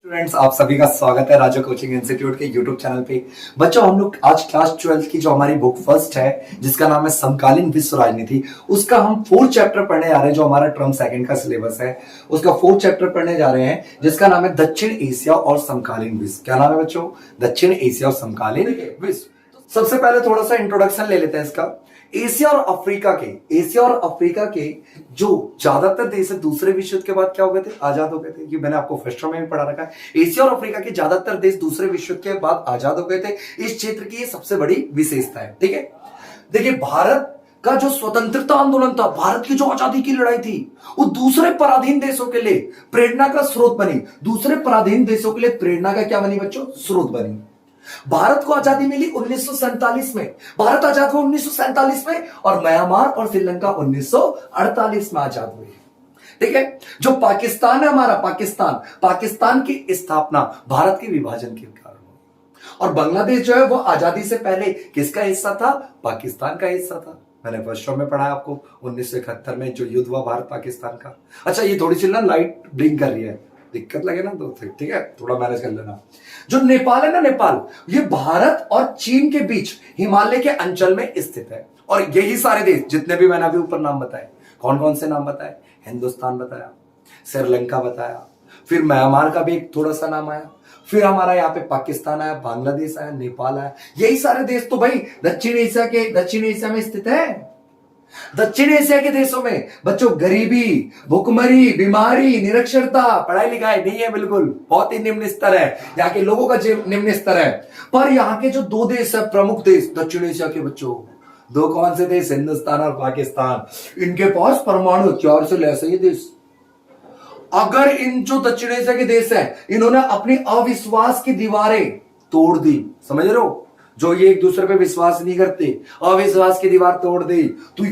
Students, आप सभी का स्वागत है राजा कोचिंग इंस्टीट्यूट के यूट्यूब चैनल पे। बच्चों, हम लोग आज क्लास 12 की जो हमारी बुक फर्स्ट है जिसका नाम है समकालीन विश्व राजनीति, उसका हम 4th चैप्टर पढ़ने जा रहे हैं। जो हमारा टर्म सेकंड का सिलेबस है उसका 4th चैप्टर पढ़ने जा रहे हैं जिसका नाम है दक्षिण एशिया और समकालीन विश्व। क्या नाम है बच्चों? दक्षिण एशिया और समकालीन विश्व। सबसे पहले थोड़ा सा इंट्रोडक्शन ले लेते हैं इसका। एशिया और अफ्रीका के जो ज्यादातर देश है दूसरे विश्व युद्ध के बाद क्या हो गए थे? आजाद हो गए थे। ये मैंने आपको फर्स्ट में भी पढ़ा रखा है। एशिया और अफ्रीका के ज्यादातर देश दूसरे विश्व युद्ध के बाद आजाद हो गए थे। इस क्षेत्र की ये सबसे बड़ी विशेषता है। ठीक है, देखिए, भारत का जो स्वतंत्रता आंदोलन था, भारत की जो आजादी की लड़ाई थी, वो दूसरे पराधीन देशों के लिए प्रेरणा का स्रोत बनी। दूसरे पराधीन देशों के लिए प्रेरणा का क्या बनी बच्चों? स्रोत बनी। भारत को आजादी मिली 1947 में। भारत आजाद हुआ 1947 में और म्यांमार और श्रीलंका 1948 में आजाद हुए। ठीक है, जो पाकिस्तान है हमारा, पाकिस्तान की स्थापना भारत के विभाजन के कारण हुई। और बांग्लादेश जो है वो आजादी से पहले किसका हिस्सा था? पाकिस्तान का हिस्सा था। मैंने फर्स्ट शो में पढ़ा आपको 1971 में जो युद्ध हुआ भारत पाकिस्तान का। अच्छा, ये थोड़ी सी ना लाइट ब्लिंक कर रही है, दिक्कत लगे ना तो ठीक है, थोड़ा मैनेज कर लेना। जो नेपाल है ना, नेपाल ये भारत और चीन के बीच हिमालय के अंचल में स्थित है। और यही सारे देश जितने भी मैंने अभी ऊपर नाम बताए, कौन कौन से नाम बताए? हिंदुस्तान बताया, श्रीलंका बताया, फिर म्यांमार का भी एक थोड़ा सा नाम आया, फिर हमारा यहाँ पे पाकिस्तान आया, बांग्लादेश आया, नेपाल आया। यही सारे देश तो भाई दक्षिण एशिया में स्थित है। दक्षिण एशिया के देशों में बच्चों गरीबी, भुखमरी, बीमारी, निरक्षरता, पढ़ाई लिखाई नहीं है, बिल्कुल बहुत ही निम्न स्तर है। यहाँ के लोगों का निम्न स्तर है। पर यहाँ के जो दो देश है, प्रमुख देश दक्षिण एशिया के बच्चों, दो कौन से देश? हिंदुस्तान और पाकिस्तान। इनके पास परमाणु हथियार से लैस है ये देश। अगर इन जो दक्षिण एशिया के देश है, इन्होंने अपनी अविश्वास की दीवारें तोड़ दी, समझ रहे हो, जो ये एक दूसरे पे विश्वास नहीं करते, अविश्वास की दीवार तोड़ दी, तो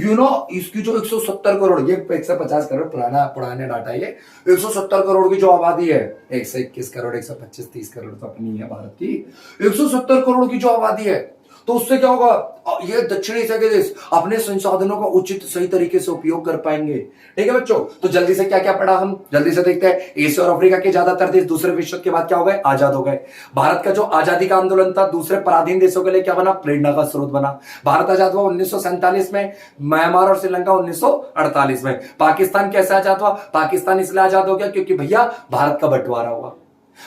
इसकी जो 170 करोड़, ये 150 करोड़ पुराने डाटा, ये 170 करोड़ की जो आबादी है, 121 करोड़ 125 30 करोड़ तो अपनी है भारत की, 170 करोड़ की जो आबादी है, तो उससे क्या होगा? ये दक्षिण एशिया के देश अपने संसाधनों का उचित सही तरीके से उपयोग कर पाएंगे। ठीक है बच्चों, तो जल्दी से क्या क्या पढ़ा हम, जल्दी से देखते हैं। एशिया और अफ्रीका के ज्यादातर देश दूसरे विश्व युद्ध के बाद क्या हो गए? आजाद हो गए। भारत का जो आजादी का आंदोलन था दूसरे पराधीन देशों के लिए क्या बना? प्रेरणा का स्रोत बना। भारत आजाद हुआ 1947 में, म्यांमार और श्रीलंका 1948 में। पाकिस्तान कैसे आजाद हुआ? पाकिस्तान इसलिए आजाद हो गया क्योंकि भैया भारत का बंटवारा हुआ।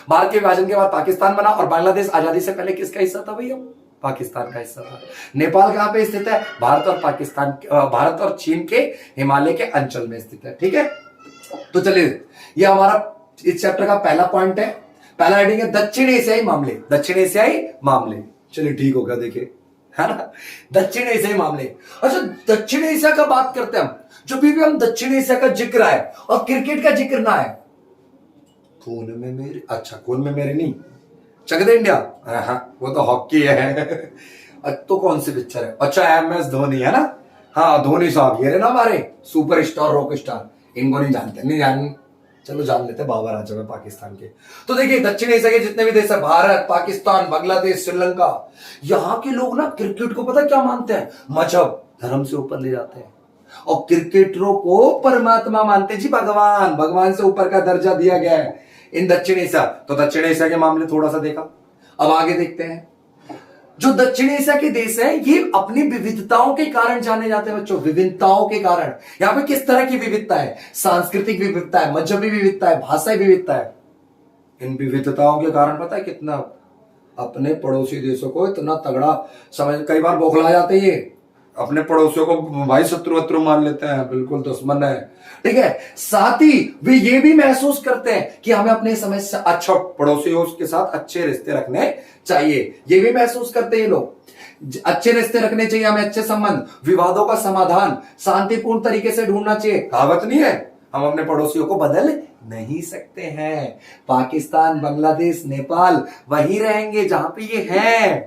भारत के विभाजन के बाद पाकिस्तान बना। और बांग्लादेश आजादी से पहले किसका हिस्सा था भैया? पाकिस्तान का हिस्सा था। नेपाल कहां पे स्थित है? भारत और चीन के हिमालय के अंचल में स्थित है। ठीक है, तो चलिए, ये हमारा इस चैप्टर का पहला पॉइंट है। पहला हेडिंग है दक्षिण एशियाई मामले। चलिए ठीक होगा, देखिए, है ना, दक्षिण एशियाई मामले। अच्छा, दक्षिण एशिया का बात करते हैं हम, जब भी हम दक्षिण एशिया का जिक्र आए और क्रिकेट का जिक्र ना आए, खून में मेरे नहीं, चक दे इंडिया, हाँ वो तो हॉकी है। तो कौन सी पिक्चर है? अच्छा, MS धोनी है ना। हाँ, धोनी साहब ये रहे ना हमारे सुपर स्टार, रॉक स्टार। इनको नहीं जानते, चलो जान लेते, बाबर आजम है पाकिस्तान के। तो देखिए, दक्षिण एशिया के जितने भी देश है, भारत, पाकिस्तान, बांग्लादेश, श्रीलंका, यहाँ के लोग ना क्रिकेट को पता क्या मानते हैं? मजहब, धर्म से ऊपर ले जाते हैं और क्रिकेटरों को परमात्मा मानते जी। भगवान से ऊपर का दर्जा दिया गया है इन दक्षिण एशिया। तो दक्षिण एशिया के मामले थोड़ा सा देखा, अब आगे देखते हैं। जो दक्षिण एशिया के देश हैं, ये अपनी विविधताओं के कारण जाने जाते हैं बच्चों। विभिन्नताओं के कारण। यहां पे किस तरह की विविधता है? सांस्कृतिक विविधता है, मजहबी विविधता है, भाषाई विविधता है। इन विविधताओं के कारण पता है कितना अपने पड़ोसी देशों को इतना तगड़ा समझ, कई बार बौखला जाते हैं, अपने पड़ोसियों को भाई शत्रु मान लेते हैं, बिल्कुल दुश्मन है। ठीक है, साथ ही वे ये भी महसूस करते हैं कि हमें अपने समय से अच्छा पड़ोसियों के साथ अच्छे रिश्ते रखने चाहिए। ये भी महसूस करते हैं ये लोग, अच्छे रिश्ते रखने चाहिए हमें, अच्छे संबंध, विवादों का समाधान शांतिपूर्ण तरीके से ढूंढना चाहिए। कहावत नहीं है, हम अपने पड़ोसियों को बदल नहीं सकते हैं। पाकिस्तान, बांग्लादेश, नेपाल वही रहेंगे जहां पे ये है।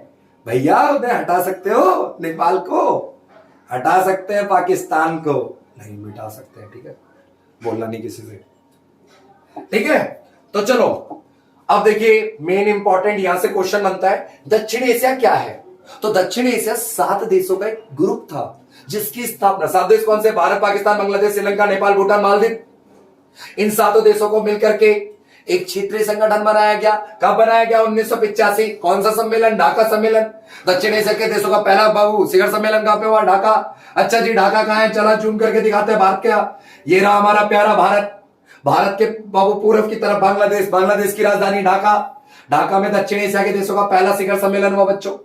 भैया उन्हें हटा सकते हो, नेपाल को हटा सकते हैं, पाकिस्तान को नहीं मिटा सकते हैं। ठीक है, बोलना नहीं किसी से। ठीक है, तो चलो अब देखिए, मेन इंपॉर्टेंट यहां से क्वेश्चन बनता है, दक्षिण एशिया क्या है? तो दक्षिण एशिया 7 देशों का एक ग्रुप था जिसकी स्थापना, 7 देश कौन से? भारत, पाकिस्तान, बांग्लादेश, श्रीलंका, नेपाल, भूटान, मालदीव। इन 7 देशों को मिलकर के एक क्षेत्रीय संगठन बनाया गया। कब बनाया गया? 1985। कौन सा सम्मेलन? ढाका सम्मेलन। दक्षिण एशिया के देशों का पहला बाबू शिखर सम्मेलन कहां पे हुआ? ढाका। अच्छा जी, ढाका कहां है? चला जूम करके दिखाते हैं। भारत क्या? ये रहा हमारा प्यारा भारत। भारत के बाबू पूर्व की तरफ बांग्लादेश, बांग्लादेश की राजधानी ढाका। ढाका में दक्षिण एशिया के देशों का पहला शिखर सम्मेलन हुआ बच्चों,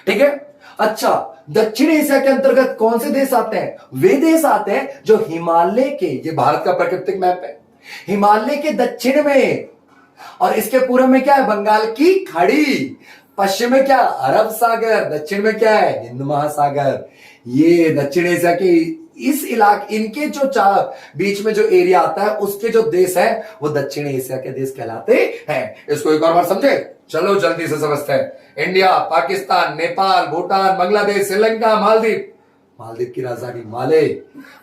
ठीक है। अच्छा, दक्षिण एशिया के अंतर्गत कौन से देश आते हैं? वे देश आते हैं जो हिमालय के, ये भारत का प्राकृतिक मैप है, हिमालय के दक्षिण में, और इसके पूर्व में क्या है? बंगाल की खाड़ी। पश्चिम में क्या? अरब सागर। दक्षिण में क्या है? हिंद महासागर। ये दक्षिण एशिया के इस इलाके, इनके जो बीच में जो एरिया आता है, उसके जो देश है वो दक्षिण एशिया के देश कहलाते हैं। इसको एक और बार समझे? चलो जल्दी से समझते हैं। इंडिया, पाकिस्तान, नेपाल, भूटान, बांग्लादेश, श्रीलंका, मालदीव। मालदीव की राजधानी माले।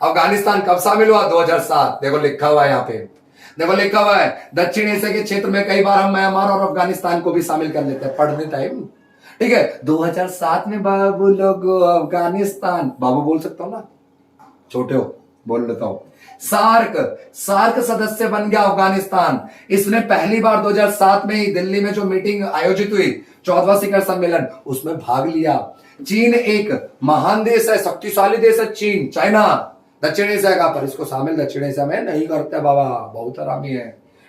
अफगानिस्तान कब शामिल हुआ? 2007। देखो लिखा हुआ है यहाँ पे, देखो लिखा हुआ है। दक्षिण एशिया के क्षेत्र में कई बार हम म्यांमार और अफगानिस्तान को भी शामिल कर लेते हैं पढ़ने टाइम, ठीक है। 2007 में बाबू लोग अफगानिस्तान, बाबू बोल सकता हूं ना, छोटे हो बोल लेता हूं, सार्क सदस्य बन गया अफगानिस्तान। इसने पहली बार 2007 में ही दिल्ली में जो मीटिंग आयोजित हुई, 14वां शिखर सम्मेलन, उसमें भाग लिया। चीन एक महान देश है, शक्तिशाली देश है चीन, चाइना दक्षिण एशिया का, पर इसको शामिल दक्षिण एशिया में नहीं करते बाबा, बहुत आरामी है,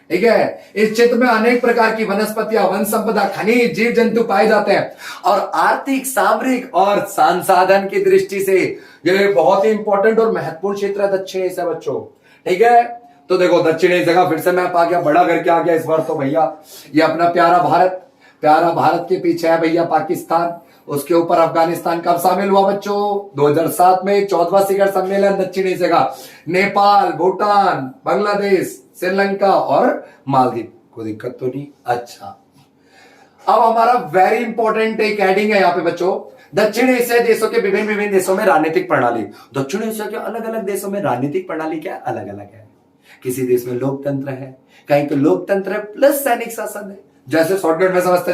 ठीक है। इस क्षेत्र में अनेक प्रकार की वनस्पतियां, वन संपदा, खनिज, जीव जंतु पाए जाते हैं, और आर्थिक, सामरिक और संसाधन की दृष्टि से यह बहुत ही इंपॉर्टेंट और महत्वपूर्ण क्षेत्र है दक्षिण एशिया बच्चों, ठीक है। तो देखो दक्षिण एशिया का फिर से मैप आ गया, बड़ा करके आ गया इस बार तो भैया। ये अपना प्यारा भारत, प्यारा भारत के पीछे है भैया पाकिस्तान, उसके ऊपर अफगानिस्तान कब शामिल हुआ बच्चों? 2007 में 14वां शिखर सम्मेलन दक्षिण एशिया का। नेपाल, भूटान, बांग्लादेश, श्रीलंका और मालदीव। कोई दिक्कत तो नहीं? अच्छा, अब हमारा वेरी इंपॉर्टेंट एक हेडिंग है यहाँ पे बच्चों, दक्षिण एशिया देशों के विभिन्न देशों में राजनीतिक प्रणाली। दक्षिण एशिया के अलग अलग देशों में राजनीतिक प्रणाली क्या अलग अलग है। किसी देश में लोकतंत्र है, कहीं पे लोकतंत्र है प्लस सैनिक शासन है। जैसे शॉर्टकट में समझते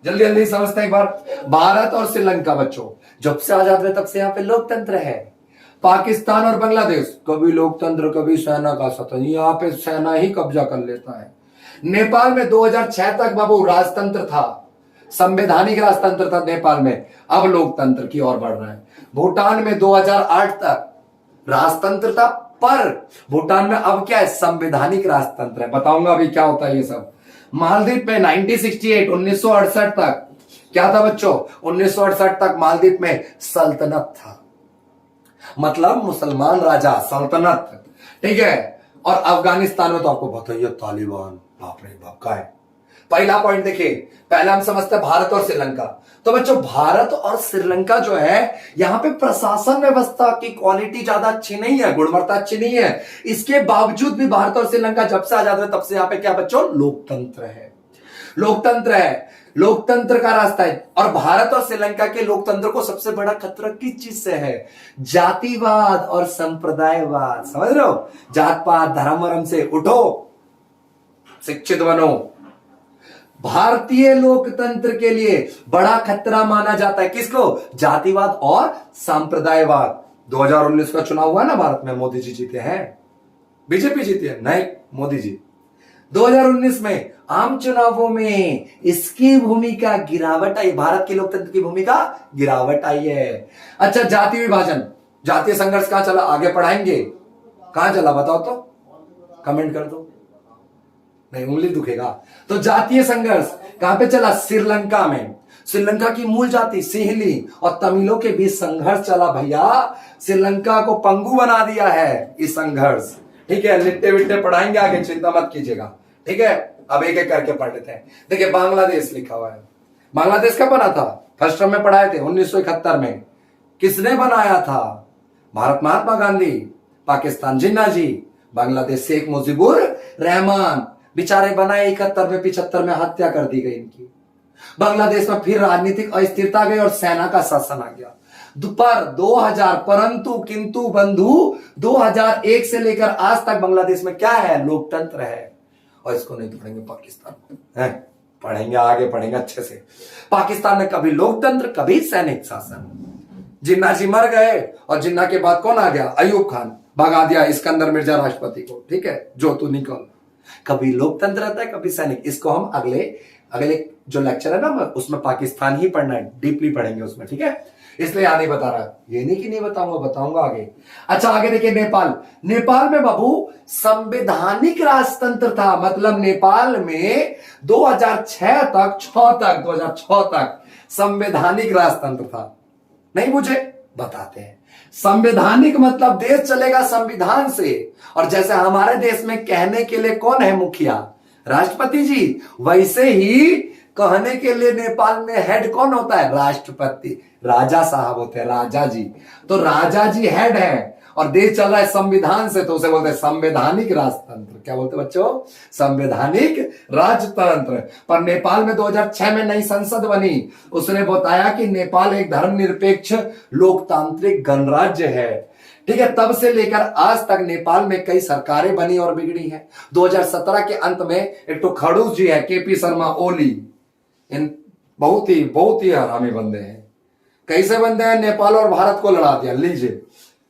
जल्दी समझते हैं एक बार। भारत और श्रीलंका बच्चों जब से आजाद हुए तब से यहाँ पे लोकतंत्र है। पाकिस्तान और बांग्लादेश कभी लोकतंत्र कभी सेना का शासन, यहाँ पे सेना ही कब्जा कर लेता है। नेपाल में 2006 तक बाबू राजतंत्र था, संवैधानिक राजतंत्र था नेपाल में, अब लोकतंत्र की ओर बढ़ रहा है। भूटान में 2008 तक राजतंत्र था, पर भूटान में अब क्या है? संवैधानिक राजतंत्र है। बताऊंगा अभी क्या होता है ये सब। मालदीव में 1968 तक क्या था बच्चों? 1968 तक मालदीव में सल्तनत था, मतलब मुसलमान राजा, सल्तनत, ठीक है। और अफगानिस्तान में तो आपको बताइए तालिबान, बाप रे बाप का है। पहला पॉइंट देखिए, पहला हम समझते हैं भारत और श्रीलंका। तो बच्चों भारत और श्रीलंका जो है, यहां पे प्रशासन व्यवस्था की क्वालिटी ज्यादा अच्छी नहीं है, गुणवत्ता अच्छी नहीं है। इसके बावजूद भी भारत और श्रीलंका जब से आजाद हुए तब से यहां पे क्या बच्चों? लोकतंत्र है, लोकतंत्र है, लोकतंत्र का रास्ता है। और भारत और श्रीलंका के लोकतंत्र को सबसे बड़ा खतरा किस चीज से है? जातिवाद और संप्रदायवाद, समझ रहे हो? जात पात धर्म वरम से उठो, शिक्षित बनो। भारतीय लोकतंत्र के लिए बड़ा खतरा माना जाता है किसको? जातिवाद और सांप्रदायवाद। 2019 का चुनाव हुआ ना भारत में, मोदी जी जीते हैं, बीजेपी जीती है? नहीं, मोदी जी। 2019 में आम चुनावों में इसकी भूमिका गिरावट आई, भारत के लोकतंत्र की भूमिका गिरावट आई है। अच्छा, जाति विभाजन, जातीय संघर्ष कहां चला? आगे पढ़ाएंगे, कहां चला बताओ तो, कमेंट कर दो, नहीं उंगली दुखेगा। तो जातीय संघर्ष कहां पे चला? श्रीलंका में। श्रीलंका की मूल जाति सिंहली और तमिलों के बीच संघर्ष चला भैया, श्रीलंका को पंगु बना दिया है इस संघर्ष, ठीक है। लिट्टे विट्टे पढ़ाएंगे आगे, चिंता मत कीजिएगा, ठीक है। अब एक एक करके पढ़ लेते हैं। देखिए बांग्लादेश लिखा हुआ है, बांग्लादेश कब बना था? फर्स्ट टर्म में पढ़ाए थे 1971 में। किसने बनाया था? भारत महात्मा गांधी, पाकिस्तान जिन्ना जी, बांग्लादेश शेख मुजीबुर रहमान। बेचारे बनाए 71 में, 75 में हत्या कर दी गई इनकी। बांग्लादेश में फिर राजनीतिक अस्थिरता गई और सेना का शासन आ गया। पर 2000 परंतु किंतु बंधु 2001 से लेकर आज तक बांग्लादेश में क्या है? लोकतंत्र है। और इसको नहीं पढ़ेंगे पाकिस्तान है, पढ़ेंगे आगे, पढ़ेंगे अच्छे से। पाकिस्तान में कभी लोकतंत्र कभी सैनिक शासन। जिन्ना जी मर गए और जिन्ना के बाद कौन आ गया? अयूब खान, भगा दिया इस्कंदर मिर्जा राष्ट्रपति को, ठीक है, जो तू निकल। कभी लोकतंत्र रहता है, कभी सैनिक। इसको हम अगले अगले जो लेक्चर है ना उसमें पाकिस्तान ही पढ़ना है, डीपली पढ़ेंगे उसमें, ठीक है। इसलिए यहां नहीं बता रहा, ये नहीं कि नहीं बताऊंगा, बताऊंगा आगे। अच्छा आगे देखिए, नेपाल। नेपाल में बाबू संवैधानिक राजतंत्र था, मतलब नेपाल में 2006 तक संवैधानिक राजतंत्र था। नहीं मुझे बताते हैं, संवैधानिक मतलब देश चलेगा संविधान से। और जैसे हमारे देश में कहने के लिए कौन है मुखिया, राष्ट्रपति जी, वैसे ही कहने के लिए नेपाल में हेड कौन होता है, राष्ट्रपति, राजा साहब होते हैं, राजा जी। तो राजा जी हेड है और देश चल रहा है संविधान से, तो उसे बोलते हैं संवैधानिक राजतंत्र। क्या बोलते हैं बच्चों, संवैधानिक राजतंत्र। पर नेपाल में 2006 में नई संसद बनी, उसने बताया कि नेपाल एक धर्मनिरपेक्ष लोकतांत्रिक गणराज्य है, ठीक है। तब से लेकर आज तक नेपाल में कई सरकारें बनी और बिगड़ी हैं। 2017 के अंत में एक तो खड़ूस जी है, केपी शर्मा ओली, इन बहुत ही हरामी बंदे हैं। कैसे बंदे हैं, नेपाल और भारत को लड़ा दिया। लीजिए,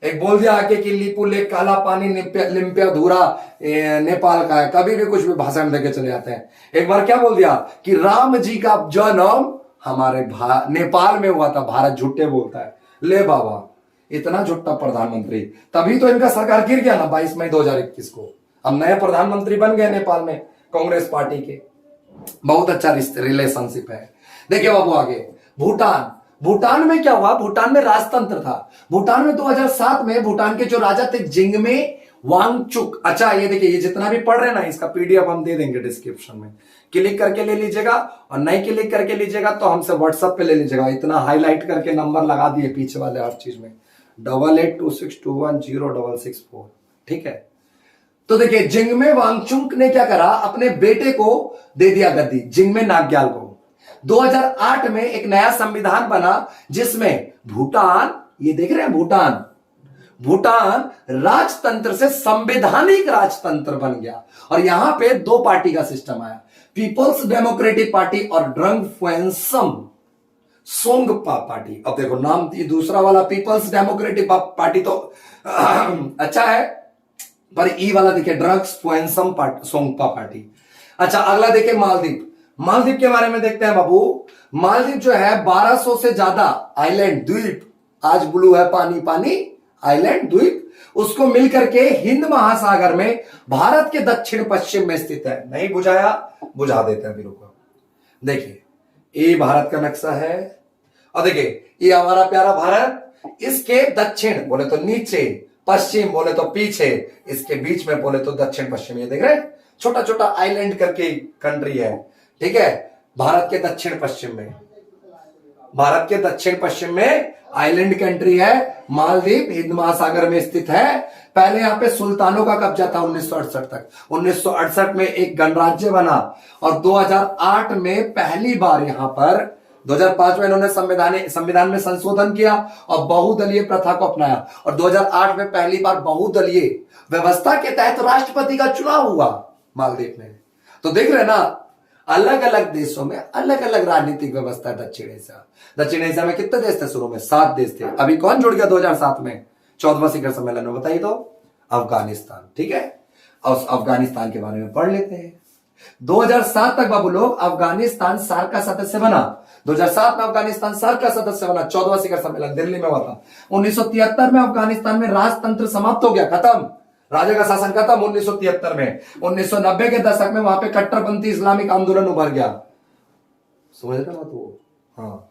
एक बोल दिया आके कि लिपू लेक काला पानी लिम्पिया धूरा नेपाल का है, कभी भी कुछ भी भाषण देके चले जाते हैं। एक बार क्या बोल दिया कि राम जी का जन्म हमारे नेपाल में हुआ था, भारत झूठे बोलता है। ले बाबा, इतना झूठा प्रधानमंत्री, तभी तो इनका सरकार गिर गया ना 22 मई 2021 को। हम नए प्रधानमंत्री बन गए नेपाल में कांग्रेस पार्टी के, बहुत अच्छा रिलेशनशिप है। देखिए बाबू आगे, भूटान। भूटान में क्या हुआ, भूटान में राजतंत्र था। भूटान में 2007 में भूटान के जो राजा थे जिंगमे वांगचुक। अच्छा ये देखिए, ये जितना भी पढ़ रहे हैं ना, इसका पीडीएफ हम दे देंगे डिस्क्रिप्शन में, क्लिक करके ले लीजिएगा। और नहीं क्लिक करके लीजिएगा तो हमसे व्हाट्सएप पे ले लीजिएगा। इतना हाईलाइट करके नंबर लगा दिए पीछे वाले हर चीज में, 8826210664, ठीक है। तो देखिए, जिंगमे वांगचुक ने क्या करा, अपने बेटे को दे दिया गद्दी, जिंगमे नामग्याल को। 2008 में एक नया संविधान बना जिसमें भूटान, ये देख रहे हैं भूटान राजतंत्र से संवैधानिक राजतंत्र बन गया। और यहां पे दो पार्टी का सिस्टम आया, पीपल्स डेमोक्रेटिक पार्टी और ड्रंग फुएंसम सोंगपा पार्टी। अब देखो नाम, ये दूसरा वाला पीपल्स डेमोक्रेटिक पार्टी तो अच्छा है, पर ई वाला देखिए ड्रग्स फुएंसम सोंगपा पार्टी। अच्छा अगला देखिए, मालदीव। मालदीव के बारे में देखते हैं बाबू। मालदीव जो है 1200 से ज्यादा आइलैंड द्वीप, आज ब्लू है पानी पानी, आइलैंड द्वीप, उसको मिलकर के हिंद महासागर में भारत के दक्षिण पश्चिम में स्थित है। नहीं बुझाया, बुझा देते हैं को। देखिए, ये भारत का नक्शा है और देखिए ये हमारा प्यारा भारत, इसके दक्षिण बोले तो नीचे, पश्चिम बोले तो पीछे, इसके बीच में बोले तो दक्षिण पश्चिम। ये देख रहे हैं, छोटा छोटा आइलैंड करके कंट्री है, ठीक है। भारत के दक्षिण पश्चिम में, भारत के दक्षिण पश्चिम में आइलैंड कंट्री है मालदीव, हिंद महासागर में स्थित है। पहले यहां पे सुल्तानों का कब्जा था 1968 तक। 1968 में एक गणराज्य बना और 2008 में पहली बार यहां पर, 2005 में इन्होंने संविधान में संशोधन किया और बहुदलीय प्रथा को अपनाया। और 2008 में पहली बार बहुदलीय व्यवस्था के तहत राष्ट्रपति का चुनाव हुआ मालदीव में। तो देख रहे ना, अलग अलग देशों में अलग अलग राजनीतिक व्यवस्था है। दक्षिण एशिया में कितने देश थे शुरू में, 7 देश थे। अभी कौन जुड़ गया 2007 में 14वां शिखर सम्मेलन में, बताइए तो, अफगानिस्तान, ठीक है। और अफगानिस्तान के बारे में पढ़ लेते हैं। 2007 तक बाबू लोग अफगानिस्तान सार्क का सदस्य बना। 2007 में अफगानिस्तान सार्क का सदस्य बना, 14वां शिखर सम्मेलन दिल्ली में हुआ था। 1973 में अफगानिस्तान में राजतंत्र समाप्त हो गया, खत्म, राजा का शासन खत्म 1973 में। 1990 के दशक में वहां पे कट्टरपंथी इस्लामिक आंदोलन उभर गया, समझ रहे मत वो, हाँ।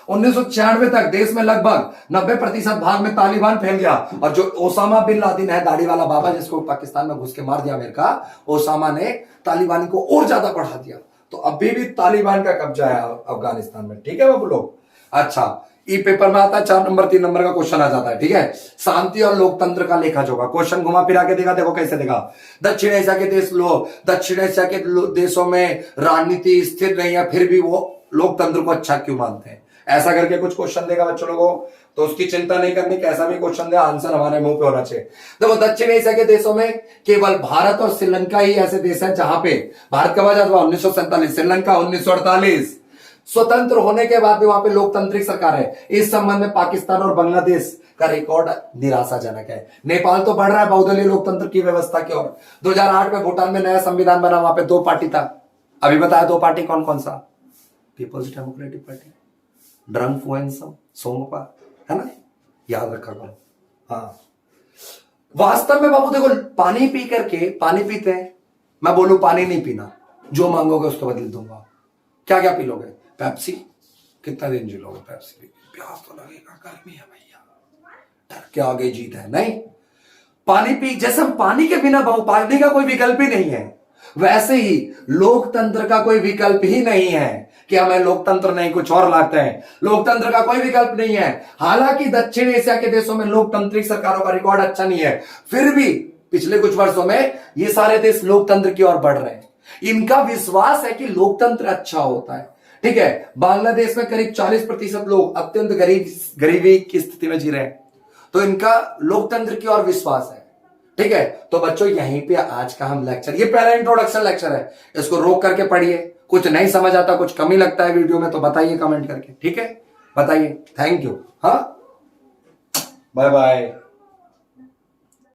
1996 तक देश में लगभग 90% भाग में तालिबान फैल गया। और जो ओसामा बिन लादेन है, दाढ़ी वाला बाबा, जिसको पाकिस्तान में घुस के मार दिया अमेरिका, ओसामा ने तालिबान को और ज्यादा बढ़ा दिया। तो अभी भी तालिबान का कब्जा है अफगानिस्तान में, ठीक है बाबू लोग। अच्छा, ई पेपर में आता है 4 नंबर 3 नंबर का क्वेश्चन आ जाता है, ठीक है। शांति और लोकतंत्र का लेखा जोखा, क्वेश्चन घुमा फिरा के देखा, देखो कैसे देखा। दक्षिण एशिया के देशों में राजनीति स्थिर नहीं है, फिर भी वो लोकतंत्र को अच्छा क्यों मानते हैं, ऐसा करके कुछ क्वेश्चन देगा बच्चों लोगों को। तो उसकी चिंता नहीं करनी, कैसा भी क्वेश्चन दे आंसर हमारे मुंह पे होना चाहिए। देखो, दक्षिण एशिया के देशों में केवल भारत और श्रीलंका ही ऐसे देश हैं जहां पे, भारत कब आजाद हुआ 1947, श्रीलंका 1948, स्वतंत्र होने के बाद भी वहां पे लोकतांत्रिक सरकार है। इस संबंध में पाकिस्तान और बांग्लादेश का रिकॉर्ड निराशाजनक है। नेपाल तो बढ़ रहा है बहुदलीय लोकतंत्र की व्यवस्था की ओर। 2008 में भूटान में नया संविधान बना, वहां पे 2 पार्टी था। अभी बताया 2 पार्टी कौन कौन सा? पीपल्स डेमोक्रेटिक पार्टी, ड्रंग फुएंसम सोंगपा, है ना, याद रखा करो। हाँ, वास्तव में बाबू देखो, पानी पी करके, पानी पीते हैं, मैं बोलूं पानी नहीं पीना, जो मांगोगे उसको बदल दूंगा। क्या क्या पी लोगे? पेप्सी, कितना दिन जी लोगे पेप्सी पी? प्यास तो लगेगा, गर्मी है भैया, डर के आगे जीत है नहीं। पानी पी, जैसे हम पानी के बिना बाबू, पानी का कोई विकल्प ही नहीं है, वैसे ही लोकतंत्र का कोई विकल्प ही नहीं है कि हमें लोकतंत्र नहीं कुछ और लाते हैं। लोकतंत्र का कोई विकल्प नहीं है। हालांकि दक्षिण एशिया के देशों में लोकतांत्रिक सरकारों का रिकॉर्ड अच्छा नहीं है, फिर भी पिछले कुछ वर्षों में ये सारे देश लोकतंत्र की ओर बढ़ रहे हैं। इनका विश्वास है कि लोकतंत्र अच्छा होता है। ठीक है, बांग्लादेश में करीब 40% लोग अत्यंत गरीबी की स्थिति में जी रहे हैं, तो इनका लोकतंत्र की ओर विश्वास है। ठीक है, तो बच्चों यहीं पे आज का हम लेक्चर, ये पहला इंट्रोडक्शन लेक्चर है, इसको रोक करके पढ़िए। कुछ नहीं समझ आता, कुछ कमी लगता है वीडियो में तो बताइए कमेंट करके। ठीक है, बताइए। Thank you. हाँ, बाय बाय।